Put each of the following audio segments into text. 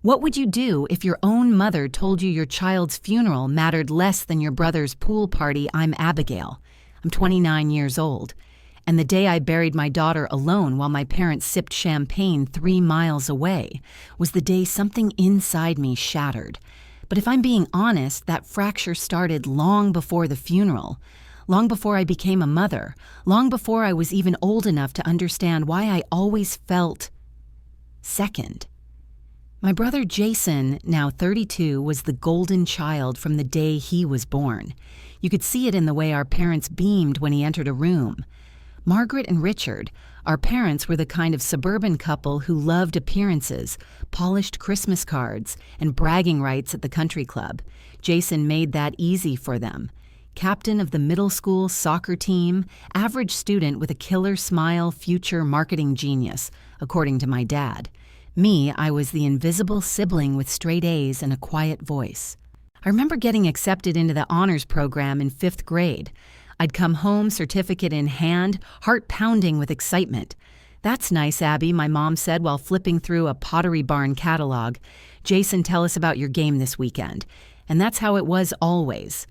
What would you do if your own mother told you your child's funeral mattered less than your brother's pool party? I'm Abigail. I'm 29 years old. And the day I buried my daughter alone while my parents sipped champagne 3 miles away was the day something inside me shattered. But if I'm being honest, that fracture started long before the funeral, long before I became a mother, long before I was even old enough to understand why I always felt second. My brother Jason, now 32, was the golden child from the day he was born. You could see it in the way our parents beamed when he entered a room. Margaret and Richard, our parents, were the kind of suburban couple who loved appearances, polished Christmas cards, and bragging rights at the country club. Jason made that easy for them. Captain of the middle school soccer team, average student with a killer smile, future marketing genius, according to my dad. Me, I was the invisible sibling with straight A's and a quiet voice. I remember getting accepted into the honors program in 5th grade. I'd come home, certificate in hand, heart pounding with excitement. "That's nice, Abby," my mom said while flipping through a Pottery Barn catalog. "Jason, tell us about your game this weekend." And that's how it was always.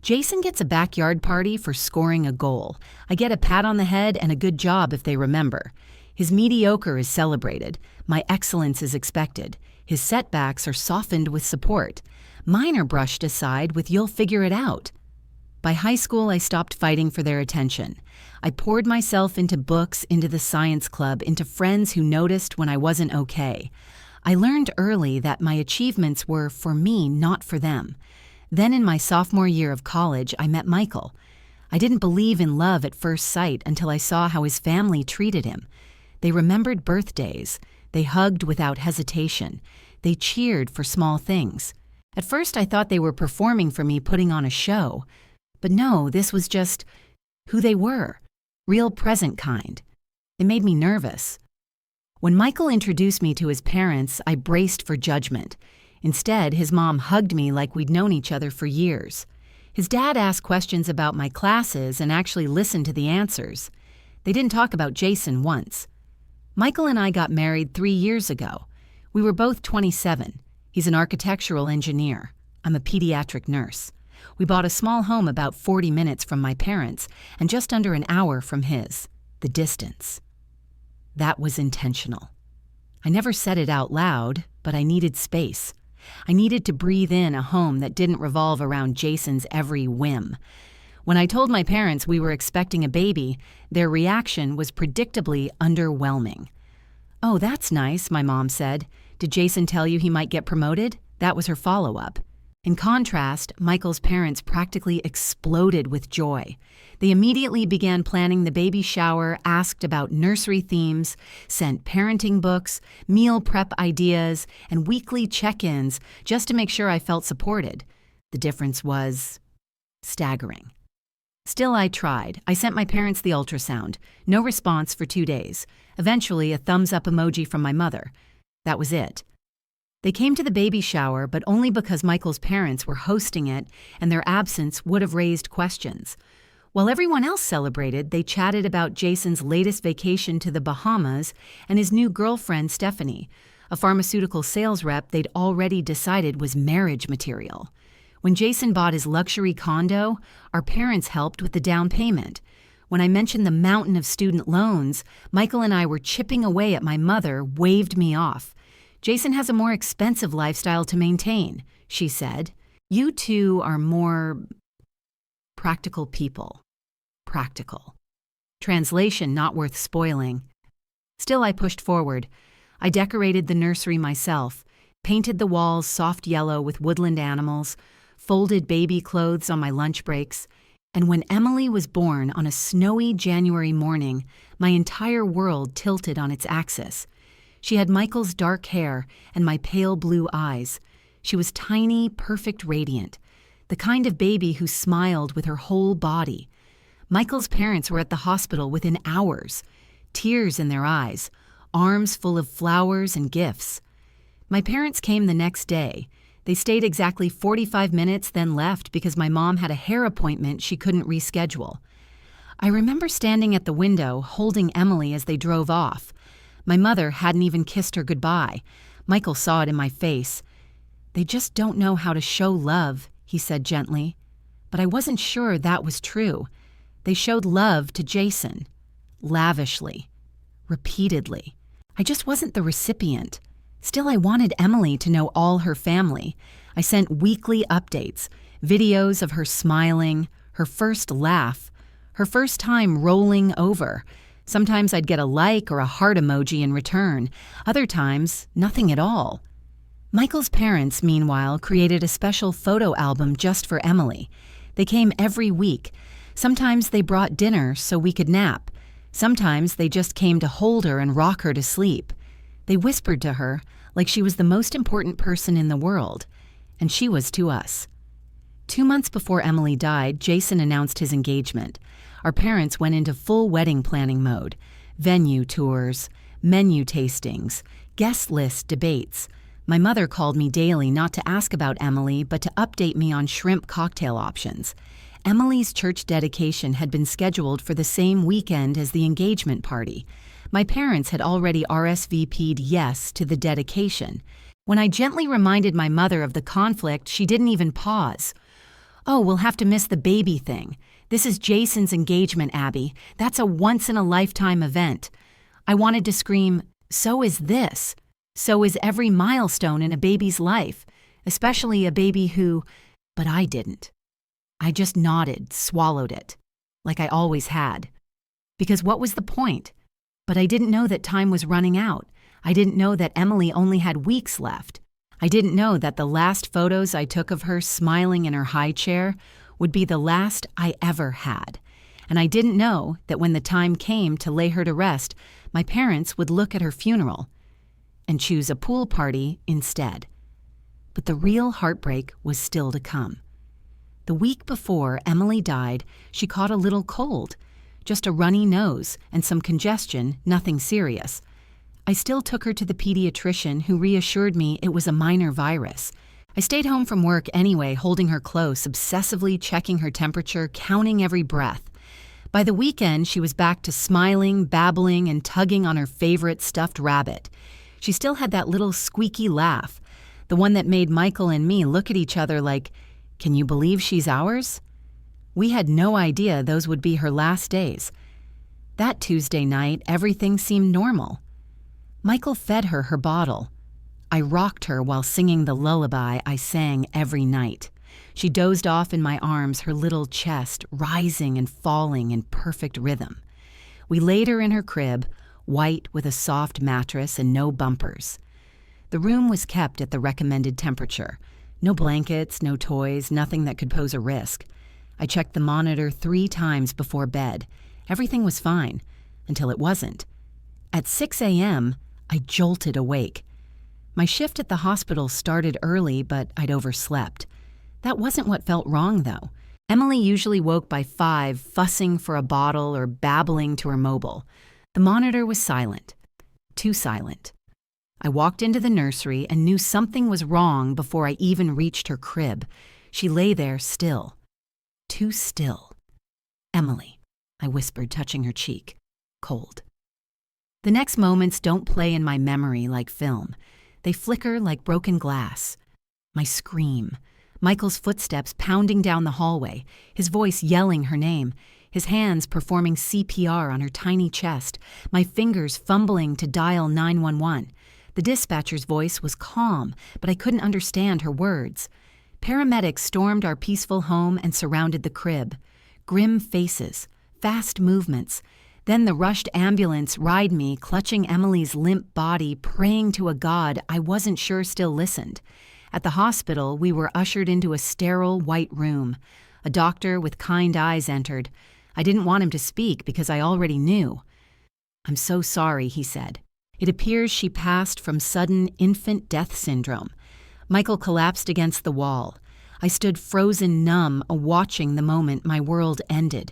Jason gets a backyard party for scoring a goal. I get a pat on the head and a good job if they remember. His mediocre is celebrated. My excellence is expected. His setbacks are softened with support. Mine are brushed aside with "you'll figure it out." By high school, I stopped fighting for their attention. I poured myself into books, into the science club, into friends who noticed when I wasn't okay. I learned early that my achievements were for me, not for them. Then in my sophomore year of college, I met Michael. I didn't believe in love at first sight until I saw how his family treated him. They remembered birthdays. They hugged without hesitation. They cheered for small things. At first, I thought they were performing for me, putting on a show. But no, this was just who they were. Real present kind. It made me nervous. When Michael introduced me to his parents, I braced for judgment. Instead, his mom hugged me like we'd known each other for years. His dad asked questions about my classes and actually listened to the answers. They didn't talk about Jason once. Michael and I got married 3 years ago. We were both 27. He's an architectural engineer. I'm a pediatric nurse. We bought a small home about 40 minutes from my parents and just under an hour from his. The distance. That was intentional. I never said it out loud, but I needed space. I needed to breathe in a home that didn't revolve around Jason's every whim. When I told my parents we were expecting a baby, their reaction was predictably underwhelming. "Oh, that's nice," my mom said. "Did Jason tell you he might get promoted?" That was her follow-up. In contrast, Michael's parents practically exploded with joy. They immediately began planning the baby shower, asked about nursery themes, sent parenting books, meal prep ideas, and weekly check-ins just to make sure I felt supported. The difference was staggering. Still, I tried. I sent my parents the ultrasound. No response for 2 days. Eventually, a thumbs-up emoji from my mother. That was it. They came to the baby shower, but only because Michael's parents were hosting it, and their absence would have raised questions. While everyone else celebrated, they chatted about Jason's latest vacation to the Bahamas and his new girlfriend, Stephanie, a pharmaceutical sales rep they'd already decided was marriage material. When Jason bought his luxury condo, our parents helped with the down payment. When I mentioned the mountain of student loans, Michael and I were chipping away at my mother, waved me off. "Jason has a more expensive lifestyle to maintain," she said. "You two are more practical people." Practical. Translation not worth spoiling. Still, I pushed forward. I decorated the nursery myself, painted the walls soft yellow with woodland animals, folded baby clothes on my lunch breaks, and when Emily was born on a snowy January morning, my entire world tilted on its axis. She had Michael's dark hair and my pale blue eyes. She was tiny, perfect, radiant, the kind of baby who smiled with her whole body. Michael's parents were at the hospital within hours, tears in their eyes, arms full of flowers and gifts. My parents came the next day. They stayed exactly 45 minutes, then left because my mom had a hair appointment she couldn't reschedule. I remember standing at the window, holding Emily as they drove off. My mother hadn't even kissed her goodbye. Michael saw it in my face. "They just don't know how to show love," he said gently. But I wasn't sure that was true. They showed love to Jason. Lavishly. Repeatedly. I just wasn't the recipient. Still, I wanted Emily to know all her family. I sent weekly updates, videos of her smiling, her first laugh, her first time rolling over. Sometimes I'd get a like or a heart emoji in return. Other times, nothing at all. Michael's parents, meanwhile, created a special photo album just for Emily. They came every week. Sometimes they brought dinner so we could nap. Sometimes they just came to hold her and rock her to sleep. They whispered to her like she was the most important person in the world, and she was to us. 2 months before Emily died, Jason announced his engagement. Our parents went into full wedding planning mode. Venue tours, menu tastings, guest list debates. My mother called me daily not to ask about Emily, but to update me on shrimp cocktail options. Emily's church dedication had been scheduled for the same weekend as the engagement party. My parents had already RSVP'd yes to the dedication. When I gently reminded my mother of the conflict, she didn't even pause. "Oh, we'll have to miss the baby thing. This is Jason's engagement, Abby. That's a once-in-a-lifetime event." I wanted to scream, "So is this. So is every milestone in a baby's life, especially a baby who—" But I didn't. I just nodded, swallowed it, like I always had. Because what was the point? But I didn't know that time was running out. I didn't know that Emily only had weeks left. I didn't know that the last photos I took of her smiling in her high chair would be the last I ever had. And I didn't know that when the time came to lay her to rest, my parents would look at her funeral and choose a pool party instead. But the real heartbreak was still to come. The week before Emily died, she caught a little cold, just a runny nose and some congestion, nothing serious. I still took her to the pediatrician, who reassured me it was a minor virus. I stayed home from work anyway, holding her close, obsessively checking her temperature, counting every breath. By the weekend, she was back to smiling, babbling, and tugging on her favorite stuffed rabbit. She still had that little squeaky laugh, the one that made Michael and me look at each other like, "Can you believe she's ours?" We had no idea those would be her last days. That Tuesday night, everything seemed normal. Michael fed her her bottle. I rocked her while singing the lullaby I sang every night. She dozed off in my arms, her little chest rising and falling in perfect rhythm. We laid her in her crib, white with a soft mattress and no bumpers. The room was kept at the recommended temperature. No blankets, no toys, nothing that could pose a risk. I checked the monitor 3 times before bed. Everything was fine, until it wasn't. At 6 a.m., I jolted awake. My shift at the hospital started early, but I'd overslept. That wasn't what felt wrong, though. Emily usually woke by 5, fussing for a bottle or babbling to her mobile. The monitor was silent. Too silent. I walked into the nursery and knew something was wrong before I even reached her crib. She lay there still. Too still. "Emily," I whispered, touching her cheek. Cold. The next moments don't play in my memory like film. They flicker like broken glass. My scream. Michael's footsteps pounding down the hallway, his voice yelling her name, his hands performing CPR on her tiny chest, my fingers fumbling to dial 911. The dispatcher's voice was calm, but I couldn't understand her words. Paramedics stormed our peaceful home and surrounded the crib. Grim faces, fast movements. Then the rushed ambulance ride me, clutching Emily's limp body, praying to a God I wasn't sure still listened. At the hospital, we were ushered into a sterile white room. A doctor with kind eyes entered. I didn't want him to speak because I already knew. "I'm so sorry," he said. "It appears she passed from sudden infant death syndrome." Michael collapsed against the wall. I stood frozen numb, watching the moment my world ended.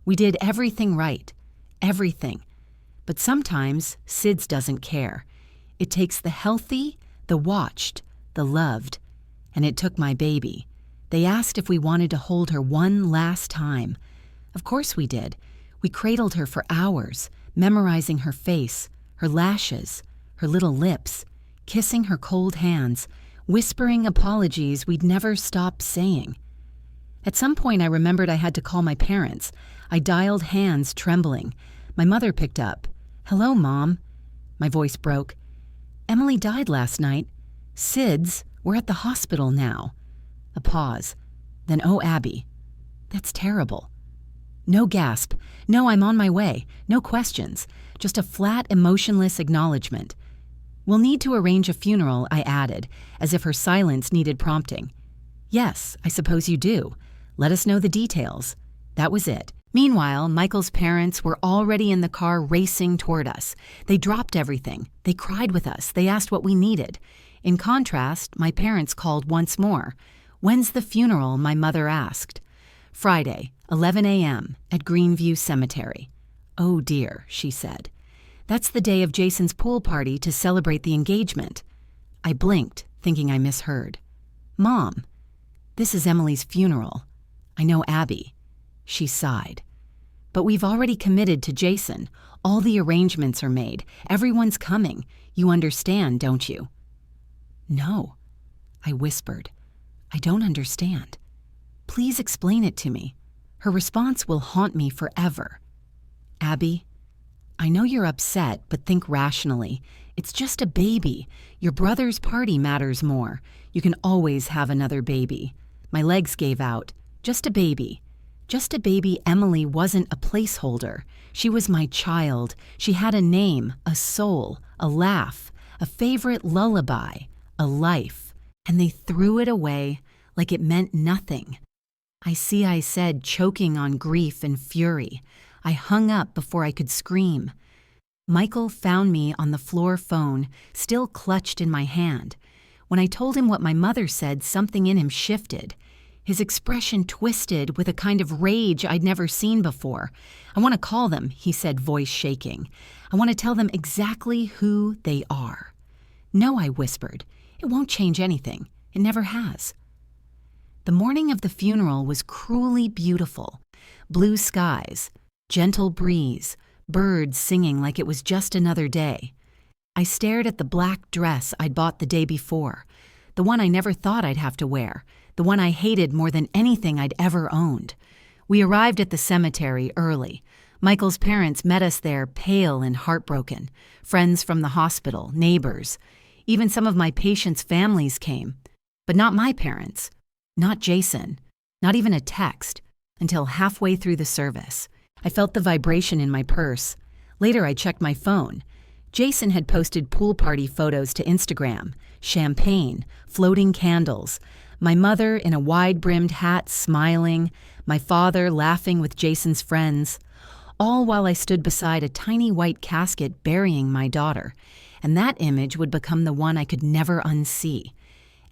We did everything right. Everything. But sometimes SIDS doesn't care. It takes the healthy, the watched, the loved. And it took my baby. They asked if we wanted to hold her one last time. Of course we did. We cradled her for hours, memorizing her face, her lashes, her little lips, kissing her cold hands, whispering apologies we'd never stop saying. At some point, I remembered I had to call my parents. I dialed, hands trembling. My mother picked up. "Hello, Mom." My voice broke. "Emily died last night. SIDS, we're at the hospital now." A pause. Then, "Oh, Abby, that's terrible." No gasp. No, I'm on my way. No questions. Just a flat, emotionless acknowledgement. "We'll need to arrange a funeral," I added, as if her silence needed prompting. "Yes, I suppose you do. Let us know the details." That was it. Meanwhile, Michael's parents were already in the car racing toward us. They dropped everything. They cried with us. They asked what we needed. In contrast, my parents called once more. "When's the funeral?" my mother asked. "Friday, 11 a.m. at Greenview Cemetery." "Oh dear," she said. "That's the day of Jason's pool party to celebrate the engagement." I blinked, thinking I misheard. "Mom, this is Emily's funeral. I know Abby." She sighed. "But we've already committed to Jason. All the arrangements are made. Everyone's coming. You understand, don't you?" "No," I whispered. "I don't understand. Please explain it to me." Her response will haunt me forever. "Abby, I know you're upset, but think rationally. It's just a baby. Your brother's party matters more. You can always have another baby." My legs gave out. Just a baby. Just a baby. Emily wasn't a placeholder. She was my child. She had a name, a soul, a laugh, a favorite lullaby, a life. And they threw it away like it meant nothing. I said, choking on grief and fury. I hung up before I could scream. Michael found me on the floor phone, still clutched in my hand. When I told him what my mother said, something in him shifted. His expression twisted with a kind of rage I'd never seen before. "I want to call them," he said, voice shaking. "I want to tell them exactly who they are." "No," I whispered. "It won't change anything. It never has." The morning of the funeral was cruelly beautiful. Blue skies, gentle breeze, birds singing like it was just another day. I stared at the black dress I'd bought the day before, the one I never thought I'd have to wear, the one I hated more than anything I'd ever owned. We arrived at the cemetery early. Michael's parents met us there, pale and heartbroken. Friends from the hospital, neighbors. Even some of my patients' families came. But not my parents. Not Jason. Not even a text. Until halfway through the service. I felt the vibration in my purse. Later, I checked my phone. Jason had posted pool party photos to Instagram. Champagne, floating candles. My mother in a wide-brimmed hat smiling. My father laughing with Jason's friends. All while I stood beside a tiny white casket burying my daughter. And that image would become the one I could never unsee.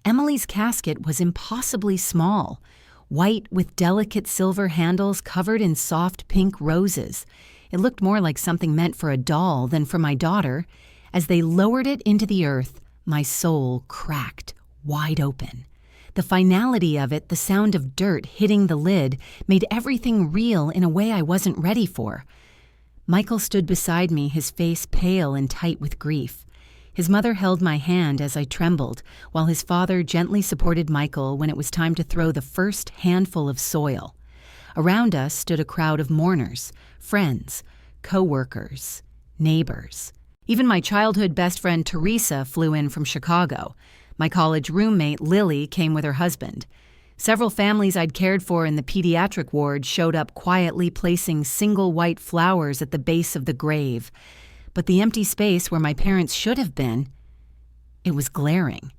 Emily's casket was impossibly small. White with delicate silver handles covered in soft pink roses. It looked more like something meant for a doll than for my daughter. As they lowered it into the earth, my soul cracked wide open. The finality of it, the sound of dirt hitting the lid, made everything real in a way I wasn't ready for. Michael stood beside me, his face pale and tight with grief. His mother held my hand as I trembled, while his father gently supported Michael when it was time to throw the first handful of soil. Around us stood a crowd of mourners, friends, co-workers, neighbors. Even my childhood best friend Teresa flew in from Chicago. My college roommate Lily came with her husband. Several families I'd cared for in the pediatric ward showed up quietly placing single white flowers at the base of the grave. But the empty space where my parents should have been, it was glaring.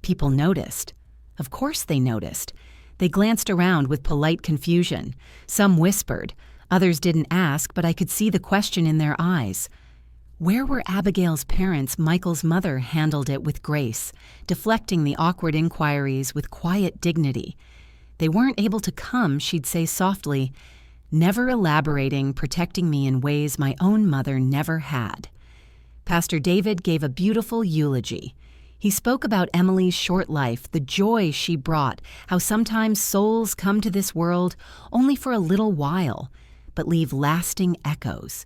People noticed. Of course they noticed. They glanced around with polite confusion. Some whispered. Others didn't ask, but I could see the question in their eyes. Where were Abigail's parents? Michael's mother handled it with grace, deflecting the awkward inquiries with quiet dignity. They weren't able to come, she'd say softly, never elaborating, protecting me in ways my own mother never had. Pastor David gave a beautiful eulogy. He spoke about Emily's short life, the joy she brought, how sometimes souls come to this world only for a little while, but leave lasting echoes.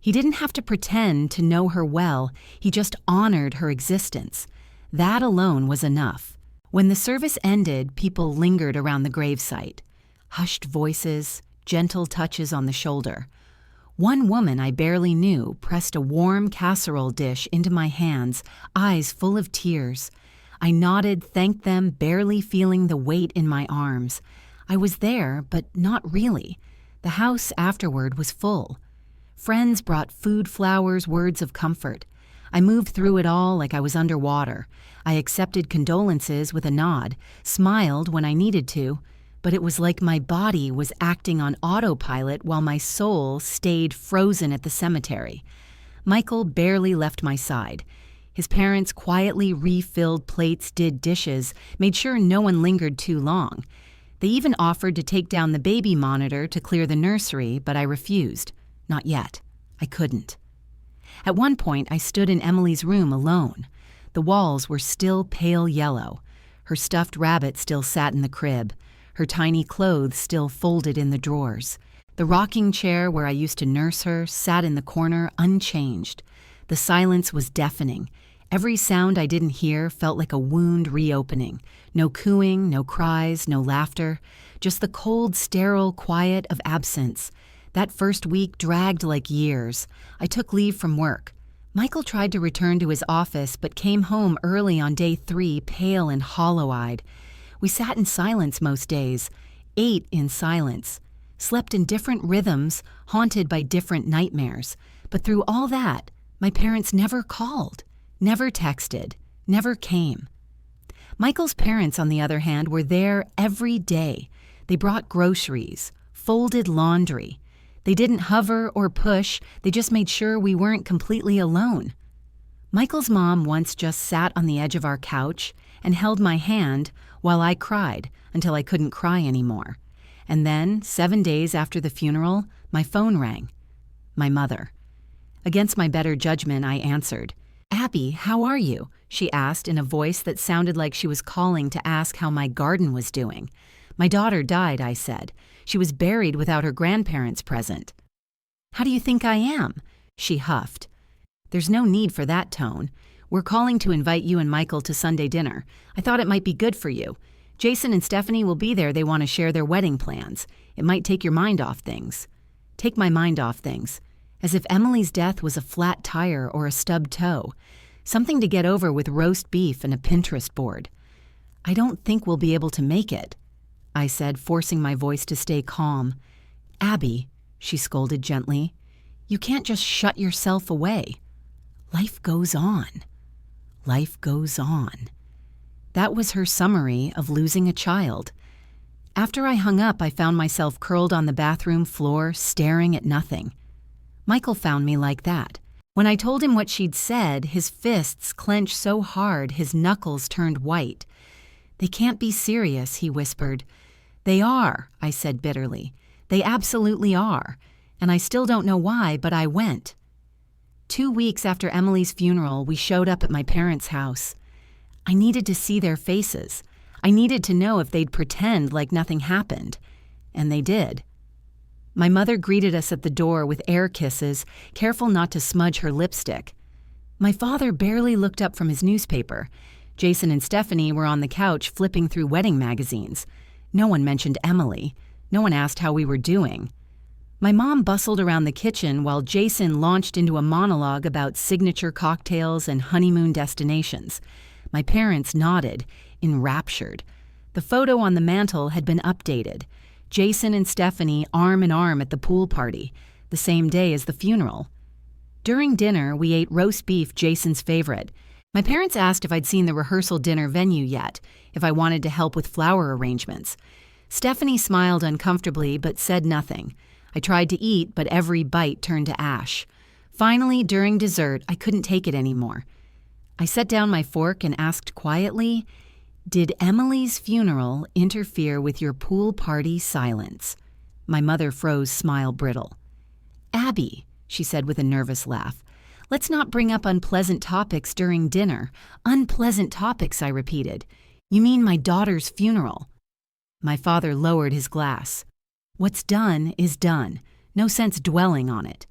He didn't have to pretend to know her well, he just honored her existence. That alone was enough. When the service ended, people lingered around the gravesite. Hushed voices, gentle touches on the shoulder. One woman I barely knew pressed a warm casserole dish into my hands, eyes full of tears. I nodded, thanked them, barely feeling the weight in my arms. I was there, but not really. The house afterward was full. Friends brought food, flowers, words of comfort. I moved through it all like I was underwater. I accepted condolences with a nod, smiled when I needed to, but it was like my body was acting on autopilot while my soul stayed frozen at the cemetery. Michael barely left my side. His parents quietly refilled plates, did dishes, made sure no one lingered too long. They even offered to take down the baby monitor to clear the nursery, but I refused. Not yet. I couldn't. At one point, I stood in Emily's room alone. The walls were still pale yellow. Her stuffed rabbit still sat in the crib. Her tiny clothes still folded in the drawers. The rocking chair where I used to nurse her sat in the corner unchanged. The silence was deafening. Every sound I didn't hear felt like a wound reopening. No cooing, no cries, no laughter. Just the cold, sterile quiet of absence. That first week dragged like years. I took leave from work. Michael tried to return to his office but came home early on day 3, pale and hollow-eyed. We sat in silence most days, ate in silence, slept in different rhythms, haunted by different nightmares. But through all that, my parents never called, never texted, never came. Michael's parents, on the other hand, were there every day. They brought groceries, folded laundry. They didn't hover or push, they just made sure we weren't completely alone. Michael's mom once just sat on the edge of our couch and held my hand while I cried until I couldn't cry anymore. And then, 7 days after the funeral, my phone rang. My mother. Against my better judgment, I answered. "Abby, how are you?" she asked in a voice that sounded like she was calling to ask how my garden was doing. "My daughter died," I said. "She was buried without her grandparents present." "How do you think I am?" she huffed. "There's no need for that tone. We're calling to invite you and Michael to Sunday dinner. I thought it might be good for you. Jason and Stephanie will be there. They want to share their wedding plans. It might take your mind off things." Take my mind off things. As if Emily's death was a flat tire or a stubbed toe. Something to get over with roast beef and a Pinterest board. "I don't think we'll be able to make it," I said, forcing my voice to stay calm. "Abby," she scolded gently, "you can't just shut yourself away. Life goes on. Life goes on." That was her summary of losing a child. After I hung up, I found myself curled on the bathroom floor, staring at nothing. Michael found me like that. When I told him what she'd said, his fists clenched so hard his knuckles turned white. "They can't be serious," he whispered. "They are," I said bitterly. "They absolutely are. And I still don't know why, but I went." 2 weeks after Emily's funeral, we showed up at my parents' house. I needed to see their faces. I needed to know if they'd pretend like nothing happened. And they did. My mother greeted us at the door with air kisses, careful not to smudge her lipstick. My father barely looked up from his newspaper. Jason and Stephanie were on the couch flipping through wedding magazines. No one mentioned Emily. No one asked how we were doing. My mom bustled around the kitchen while Jason launched into a monologue about signature cocktails and honeymoon destinations. My parents nodded, enraptured. The photo on the mantel had been updated. Jason and Stephanie arm in arm at the pool party, the same day as the funeral. During dinner, we ate roast beef, Jason's favorite. My parents asked if I'd seen the rehearsal dinner venue yet, if I wanted to help with flower arrangements. Stephanie smiled uncomfortably but said nothing. I tried to eat, but every bite turned to ash. Finally, during dessert, I couldn't take it anymore. I set down my fork and asked quietly, "Did Emily's funeral interfere with your pool party silence?" My mother froze, smile brittle. "Abby," she said with a nervous laugh, "let's not bring up unpleasant topics during dinner." "Unpleasant topics," I repeated. "You mean my daughter's funeral." My father lowered his glass. "What's done is done. No sense dwelling on it."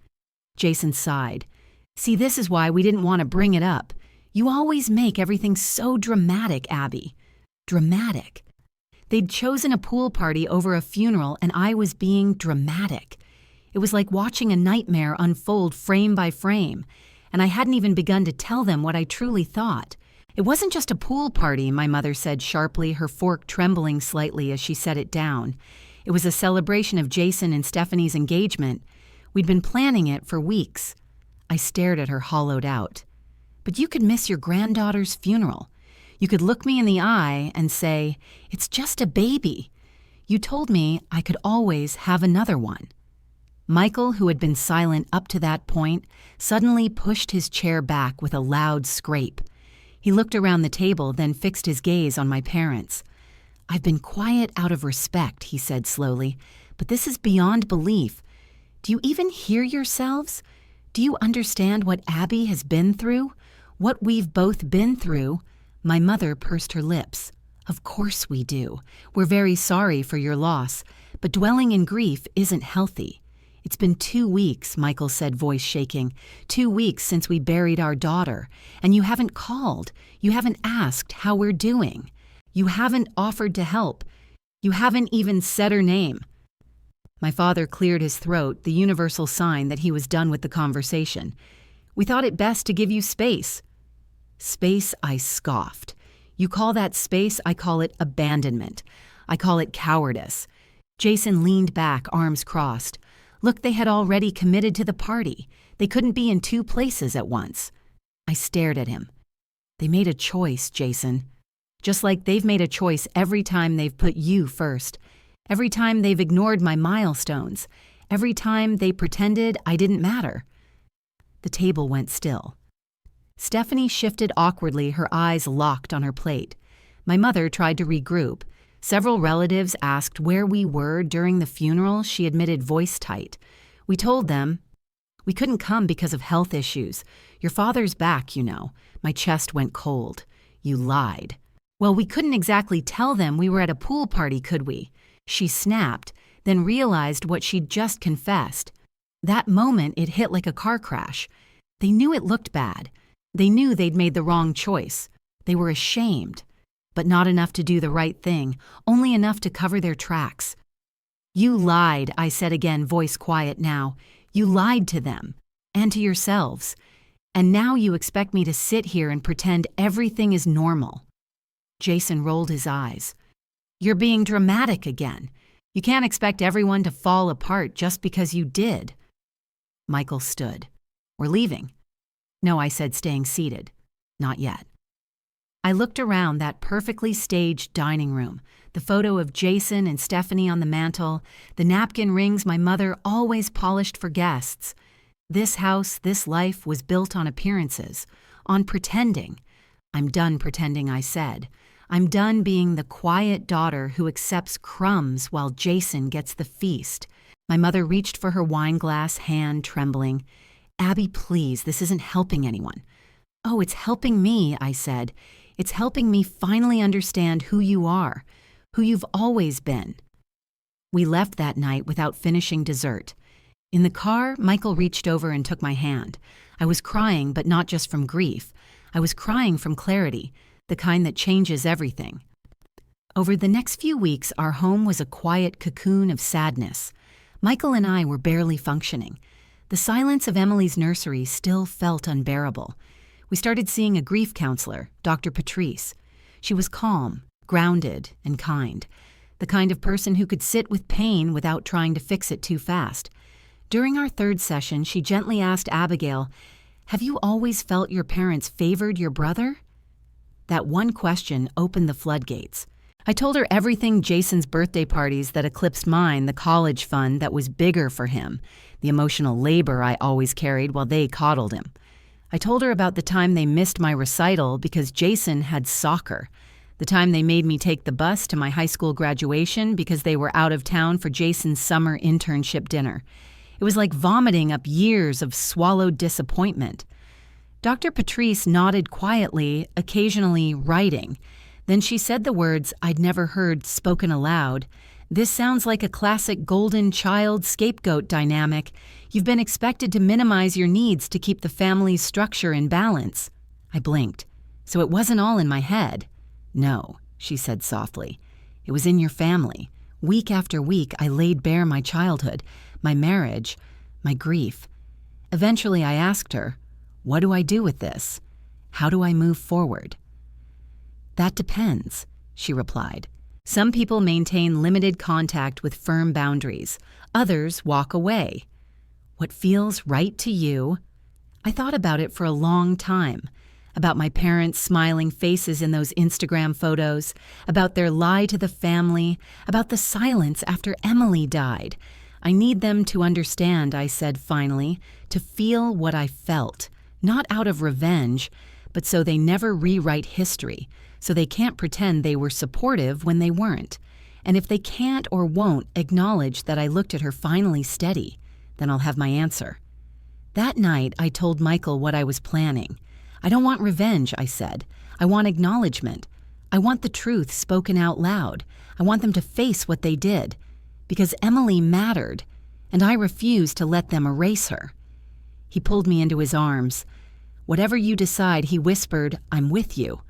Jason sighed. See, this is why we didn't want to bring it up. You always make everything so dramatic, Abby. Dramatic. They'd chosen a pool party over a funeral, and I was being dramatic. It was like watching a nightmare unfold frame by frame, and I hadn't even begun to tell them what I truly thought. It wasn't just a pool party, my mother said sharply, her fork trembling slightly as she set it down. It was a celebration of Jason and Stephanie's engagement. We'd been planning it for weeks. I stared at her hollowed out. But you could miss your granddaughter's funeral. You could look me in the eye and say, "It's just a baby." You told me I could always have another one. Michael, who had been silent up to that point, suddenly pushed his chair back with a loud scrape. He looked around the table, then fixed his gaze on my parents. "I've been quiet out of respect," he said slowly, "but this is beyond belief. Do you even hear yourselves? Do you understand what Abby has been through? What we've both been through?" My mother pursed her lips. "Of course we do. We're very sorry for your loss, but dwelling in grief isn't healthy. It's been 2 weeks," Michael said, voice shaking. 2 weeks since we buried our daughter, and you haven't called. You haven't asked how we're doing. You haven't offered to help. You haven't even said her name." My father cleared his throat, the universal sign that he was done with the conversation. "We thought it best to give you space." Space, I scoffed. You call that space, I call it abandonment. I call it cowardice. Jason leaned back, arms crossed. Look, they had already committed to the party. They couldn't be in 2 places at once. I stared at him. They made a choice, Jason. Just like they've made a choice every time they've put you first. Every time they've ignored my milestones. Every time they pretended I didn't matter. The table went still. Stephanie shifted awkwardly, her eyes locked on her plate. My mother tried to regroup. Several relatives asked where we were during the funeral. She admitted, voice tight. We told them, "We couldn't come because of health issues. Your father's back, you know." My chest went cold. "You lied." "Well, we couldn't exactly tell them we were at a pool party, could we?" She snapped, then realized what she'd just confessed. That moment, it hit like a car crash. They knew it looked bad. They knew they'd made the wrong choice. They were ashamed. But not enough to do the right thing, only enough to cover their tracks. "You lied," I said again, voice quiet now. "You lied to them, and to yourselves. And now you expect me to sit here and pretend everything is normal." Jason rolled his eyes. "You're being dramatic again. You can't expect everyone to fall apart just because you did." Michael stood. "We're leaving." "No," I said, staying seated. "Not yet." I looked around that perfectly staged dining room, the photo of Jason and Stephanie on the mantel, the napkin rings my mother always polished for guests. This house, this life was built on appearances, on pretending. "I'm done pretending," I said. "I'm done being the quiet daughter who accepts crumbs while Jason gets the feast." My mother reached for her wine glass, hand trembling. "Abby, please, this isn't helping anyone." "Oh, it's helping me," I said. "It's helping me finally understand who you are, who you've always been." We left that night without finishing dessert. In the car, Michael reached over and took my hand. I was crying, but not just from grief. I was crying from clarity, the kind that changes everything. Over the next few weeks, our home was a quiet cocoon of sadness. Michael and I were barely functioning. The silence of Emily's nursery still felt unbearable. We started seeing a grief counselor, Dr. Patrice. She was calm, grounded, and kind, the kind of person who could sit with pain without trying to fix it too fast. During our 3rd session, she gently asked Abigail, "Have you always felt your parents favored your brother?" That one question opened the floodgates. I told her everything: Jason's birthday parties that eclipsed mine, the college fund that was bigger for him, the emotional labor I always carried while they coddled him. I told her about the time they missed my recital because Jason had soccer, the time they made me take the bus to my high school graduation because they were out of town for Jason's summer internship dinner. It was like vomiting up years of swallowed disappointment. Dr. Patrice nodded quietly, occasionally writing. Then she said the words I'd never heard spoken aloud, This sounds like a classic golden child scapegoat dynamic. You've been expected to minimize your needs to keep the family's structure in balance. I blinked. So it wasn't all in my head. No, she said softly. It was in your family. Week after week, I laid bare my childhood, my marriage, my grief. Eventually, I asked her, what do I do with this? How do I move forward? That depends, she replied. Some people maintain limited contact with firm boundaries. Others walk away. What feels right to you? I thought about it for a long time. About my parents' smiling faces in those Instagram photos, about their lie to the family, about the silence after Emily died. I need them to understand, I said finally, to feel what I felt, not out of revenge, but so they never rewrite history, so they can't pretend they were supportive when they weren't. And if they can't or won't acknowledge that I looked at her finally steady, then I'll have my answer. That night, I told Michael what I was planning. I don't want revenge, I said. I want acknowledgement. I want the truth spoken out loud. I want them to face what they did. Because Emily mattered, and I refused to let them erase her. He pulled me into his arms. Whatever you decide, he whispered, I'm with you.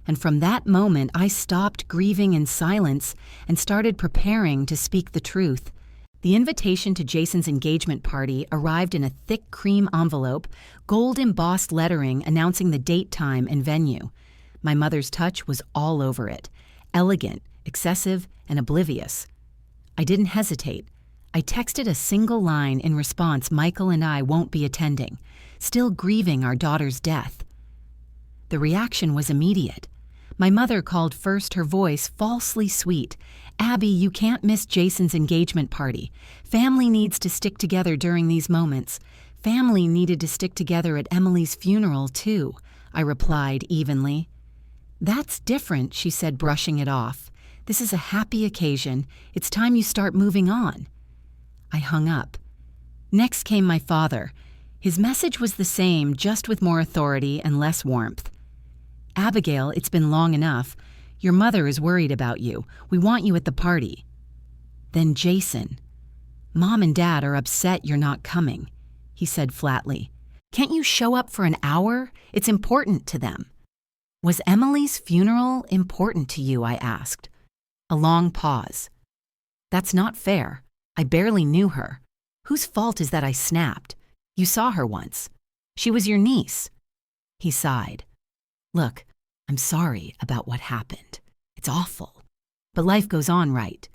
And from that moment, I stopped grieving in silence and started preparing to speak the truth. The invitation to Jason's engagement party arrived in a thick cream envelope, gold-embossed lettering announcing the date, time, and venue. My mother's touch was all over it, elegant, excessive, and oblivious. I didn't hesitate. I texted a single line in response, Michael and I won't be attending, still grieving our daughter's death. The reaction was immediate. My mother called first, her voice falsely sweet. Abby, you can't miss Jason's engagement party. Family needs to stick together during these moments. Family needed to stick together at Emily's funeral, too, I replied evenly. That's different, she said, brushing it off. This is a happy occasion. It's time you start moving on. I hung up. Next came my father. His message was the same, just with more authority and less warmth. Abigail, it's been long enough. Your mother is worried about you. We want you at the party. Then Jason. Mom and Dad are upset you're not coming, he said flatly. Can't you show up for an hour? It's important to them. Was Emily's funeral important to you? I asked. A long pause. That's not fair. I barely knew her. Whose fault is that I snapped? You saw her once. She was your niece. He sighed. Look, I'm sorry about what happened. It's awful. But life goes on, right?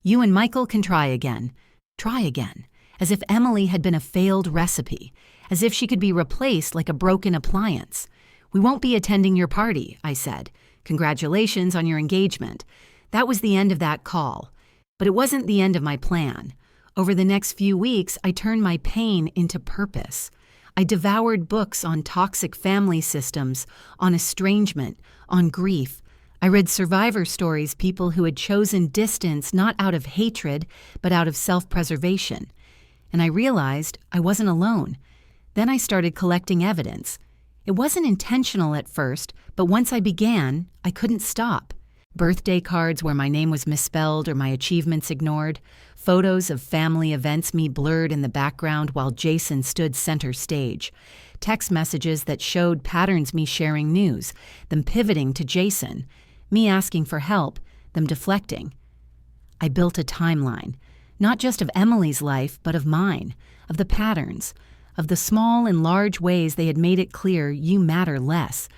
You and Michael can try again. Try again. As if Emily had been a failed recipe. As if she could be replaced like a broken appliance. We won't be attending your party, I said. Congratulations on your engagement. That was the end of that call. But it wasn't the end of my plan. Over the next few weeks, I turned my pain into purpose. I devoured books on toxic family systems, on estrangement, on grief. I read survivor stories, people who had chosen distance not out of hatred, but out of self-preservation. And I realized I wasn't alone. Then I started collecting evidence. It wasn't intentional at first, but once I began, I couldn't stop. Birthday cards where my name was misspelled or my achievements ignored, photos of family events me blurred in the background while Jason stood center stage, text messages that showed patterns me sharing news, them pivoting to Jason, me asking for help, them deflecting. I built a timeline, not just of Emily's life, but of mine, of the patterns, of the small and large ways they had made it clear you matter less.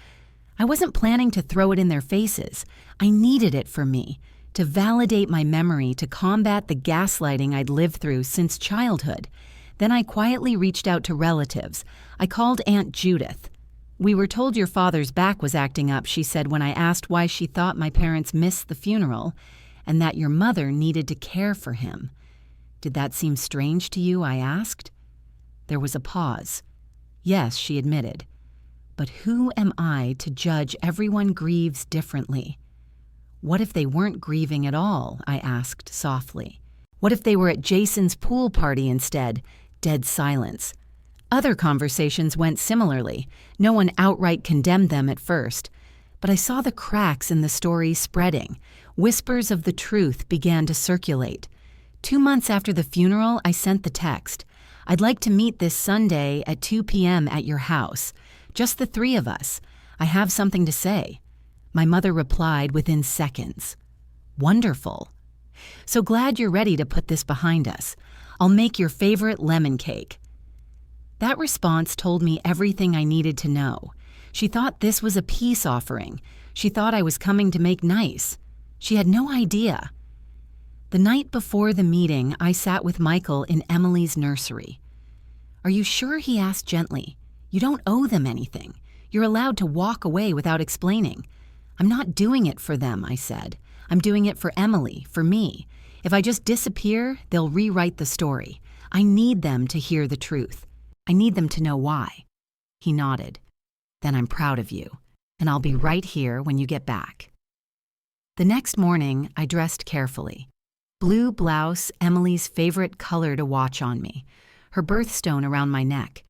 I wasn't planning to throw it in their faces. I needed it for me, to validate my memory, to combat the gaslighting I'd lived through since childhood. Then I quietly reached out to relatives. I called Aunt Judith. We were told your father's back was acting up, she said when I asked why she thought my parents missed the funeral, and that your mother needed to care for him. Did that seem strange to you? I asked. There was a pause. Yes, she admitted. But who am I to judge everyone grieves differently? What if they weren't grieving at all? I asked softly. What if they were at Jason's pool party instead? Dead silence. Other conversations went similarly. No one outright condemned them at first. but I saw the cracks in the story spreading. Whispers of the truth began to circulate. 2 months after the funeral, I sent the text. "I'd like to meet this Sunday at 2 p.m. at your house. Just the 3 of us. I have something to say." My mother replied within seconds. "Wonderful. So glad you're ready to put this behind us. I'll make your favorite lemon cake." That response told me everything I needed to know. She thought this was a peace offering. She thought I was coming to make nice. She had no idea. The night before the meeting, I sat with Michael in Emily's nursery. "Are you sure?" he asked gently. "You don't owe them anything. You're allowed to walk away without explaining." "I'm not doing it for them," I said. "I'm doing it for Emily, for me. If I just disappear, they'll rewrite the story. I need them to hear the truth. I need them to know why." He nodded. "Then I'm proud of you, and I'll be right here when you get back." The next morning, I dressed carefully. Blue blouse, Emily's favorite color to watch on me, her birthstone around my neck.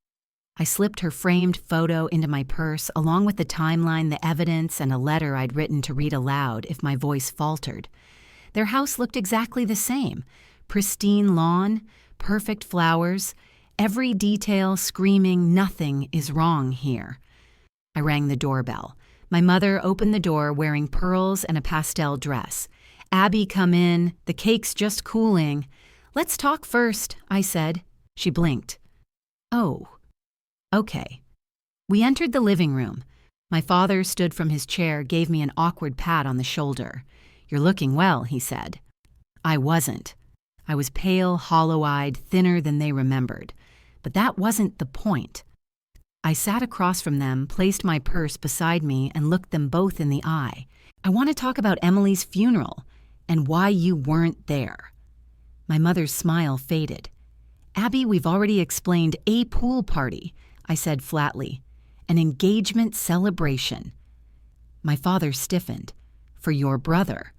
I slipped her framed photo into my purse, along with the timeline, the evidence, and a letter I'd written to read aloud if my voice faltered. Their house looked exactly the same. Pristine lawn, perfect flowers, every detail screaming, "Nothing is wrong here." I rang the doorbell. My mother opened the door wearing pearls and a pastel dress. "Abby, come in. The cake's just cooling." "Let's talk first," I said. She blinked. "Oh, okay." We entered the living room. My father stood from his chair, gave me an awkward pat on the shoulder. "You're looking well," he said. I wasn't. I was pale, hollow-eyed, thinner than they remembered. But that wasn't the point. I sat across from them, placed my purse beside me, and looked them both in the eye. "I want to talk about Emily's funeral and why you weren't there." My mother's smile faded. "Abby, we've already explained a pool party," I said flatly. "An engagement celebration." My father stiffened. "For your brother.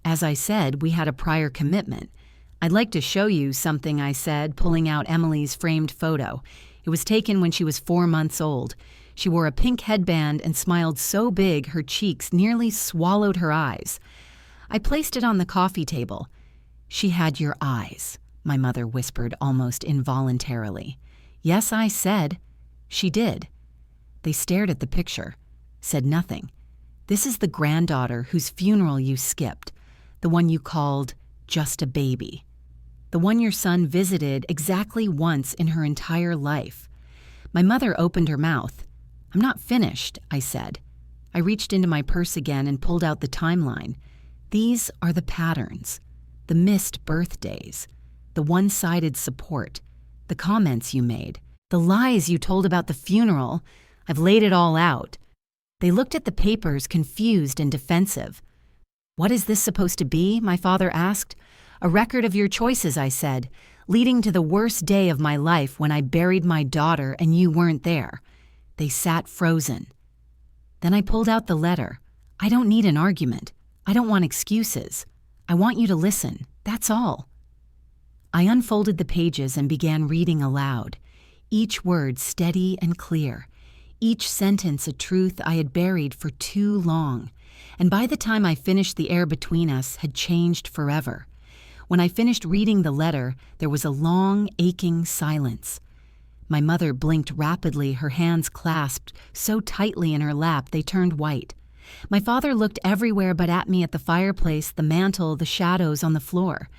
As I said, we had a prior commitment. I'd like to show you something," I said, pulling out Emily's framed photo. It was taken when she was 4 months old. She wore a pink headband and smiled so big her cheeks nearly swallowed her eyes. I placed it on the coffee table. "She had your eyes," my mother whispered almost involuntarily. "Yes," I said. "She did." They stared at the picture, said nothing. "This is the granddaughter whose funeral you skipped, the one you called just a baby. The one your son visited exactly once in her entire life." My mother opened her mouth. "I'm not finished," I said. I reached into my purse again and pulled out the timeline. "These are the patterns, the missed birthdays, the one-sided support, the comments you made, the lies you told about the funeral. I've laid it all out." They looked at the papers, confused and defensive. "What is this supposed to be?" my father asked. "A record of your choices," I said, "leading to the worst day of my life when I buried my daughter and you weren't there." They sat frozen. Then I pulled out the letter. "I don't need an argument. I don't want excuses. I want you to listen. That's all." I unfolded the pages and began reading aloud, each word steady and clear, each sentence a truth I had buried for too long. And by the time I finished, the air between us had changed forever. When I finished reading the letter, there was a long, aching silence. My mother blinked rapidly, her hands clasped so tightly in her lap they turned white. My father looked everywhere but at me, at the fireplace, the mantel, the shadows on the floor.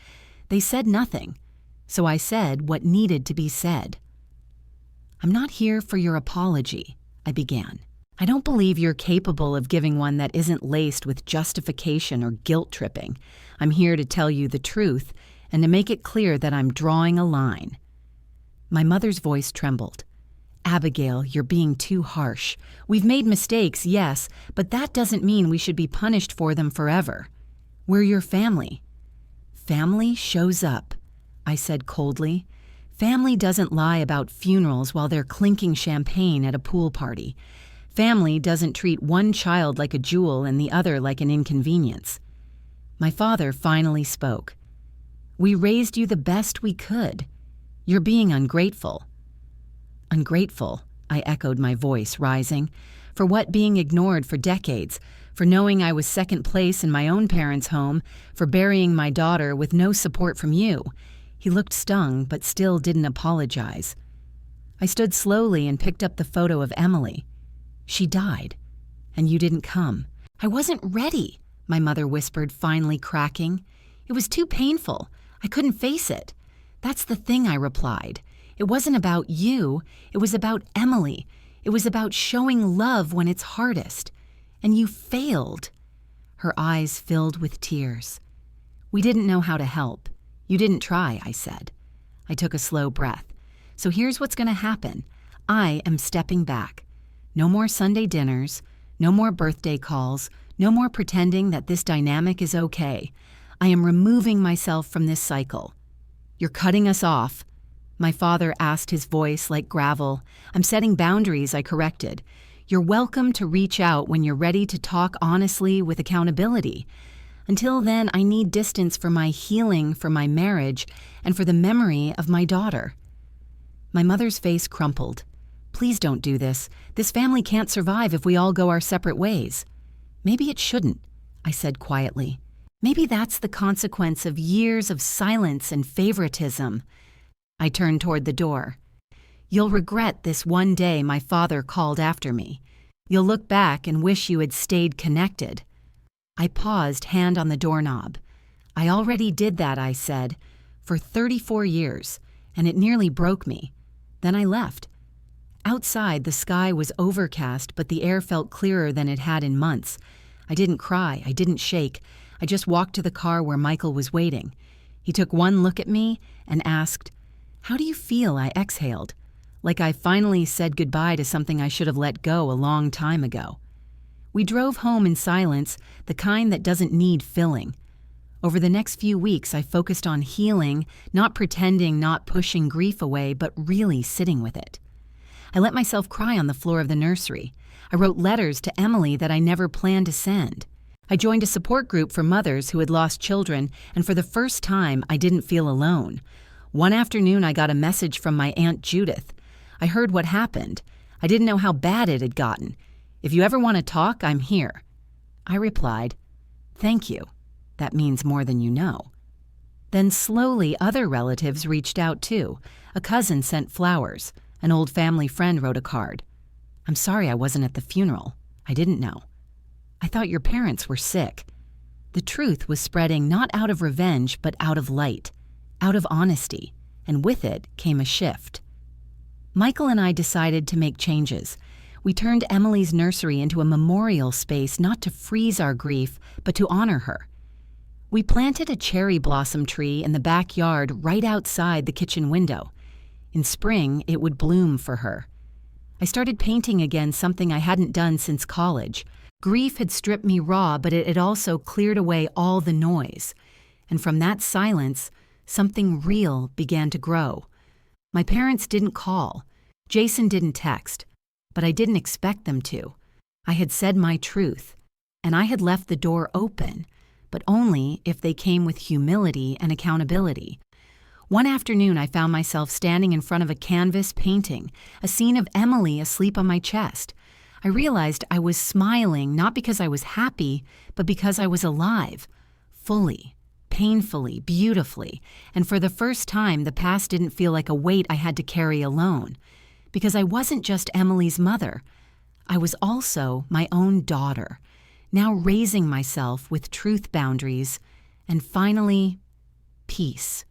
They said nothing, so I said what needed to be said. "I'm not here for your apology," I began. "I don't believe you're capable of giving one that isn't laced with justification or guilt-tripping. I'm here to tell you the truth and to make it clear that I'm drawing a line." My mother's voice trembled. "Abigail, you're being too harsh. We've made mistakes, yes, but that doesn't mean we should be punished for them forever. We're your family." "Family shows up," I said coldly. "Family doesn't lie about funerals while they're clinking champagne at a pool party. Family doesn't treat one child like a jewel and the other like an inconvenience." My father finally spoke. "We raised you the best we could. You're being ungrateful." "Ungrateful," I echoed, my voice rising. "For what? Being ignored for decades. for knowing I was second place in my own parents' home, for burying my daughter with no support from you. He looked stung, but still didn't apologize. I stood slowly and picked up the photo of Emily. She died, and you didn't come. I wasn't ready, my mother whispered, finally cracking. It was too painful. I couldn't face it. That's the thing, I replied. It wasn't about you. It was about Emily. It was about showing love when it's hardest. And you failed. Her eyes filled with tears. We didn't know how to help. You didn't try, I said. I took a slow breath. So here's what's going to happen. I am stepping back. No more Sunday dinners, no more birthday calls, no more pretending that this dynamic is okay. I am removing myself from this cycle. You're cutting us off. My father asked, his voice like gravel. I'm setting boundaries, I corrected. You're welcome to reach out when you're ready to talk honestly with accountability. Until then, I need distance for my healing, for my marriage, and for the memory of my daughter. My mother's face crumpled. Please don't do this. This family can't survive if we all go our separate ways. Maybe it shouldn't, I said quietly. Maybe that's the consequence of years of silence and favoritism. I turned toward the door. You'll regret this one day my father called after me. You'll look back and wish you had stayed connected. I paused, hand on the doorknob. I already did that, I said, for 34 years, and it nearly broke me. Then I left. Outside, the sky was overcast, but the air felt clearer than it had in months. I didn't cry, I didn't shake. I just walked to the car where Michael was waiting. He took one look at me and asked, "How do you feel?" I exhaled, like I finally said goodbye to something I should have let go a long time ago. We drove home in silence, the kind that doesn't need filling. Over the next few weeks, I focused on healing, not pretending, not pushing grief away, but really sitting with it. I let myself cry on the floor of the nursery. I wrote letters to Emily that I never planned to send. I joined a support group for mothers who had lost children, and for the first time, I didn't feel alone. One afternoon, I got a message from my Aunt Judith. I heard what happened. I didn't know how bad it had gotten. If you ever want to talk, I'm here. I replied, "Thank you. That means more than you know." Then slowly, other relatives reached out too. A cousin sent flowers. An old family friend wrote a card. "I'm sorry I wasn't at the funeral. I didn't know. I thought your parents were sick." The truth was spreading not out of revenge, but out of light, out of honesty, and with it came a shift. Michael and I decided to make changes. We turned Emily's nursery into a memorial space, not to freeze our grief, but to honor her. We planted a cherry blossom tree in the backyard right outside the kitchen window. In spring, it would bloom for her. I started painting again, something I hadn't done since college. Grief had stripped me raw, but it had also cleared away all the noise. And from that silence, something real began to grow. My parents didn't call. Jason didn't text. But I didn't expect them to. I had said my truth, and I had left the door open, but only if they came with humility and accountability. One afternoon, I found myself standing in front of a canvas painting, a scene of Emily asleep on my chest. I realized I was smiling not because I was happy, but because I was alive, fully, painfully, beautifully, and for the first time, the past didn't feel like a weight I had to carry alone. Because I wasn't just Emily's mother. I was also my own daughter, now raising myself with truth boundaries, and finally, peace.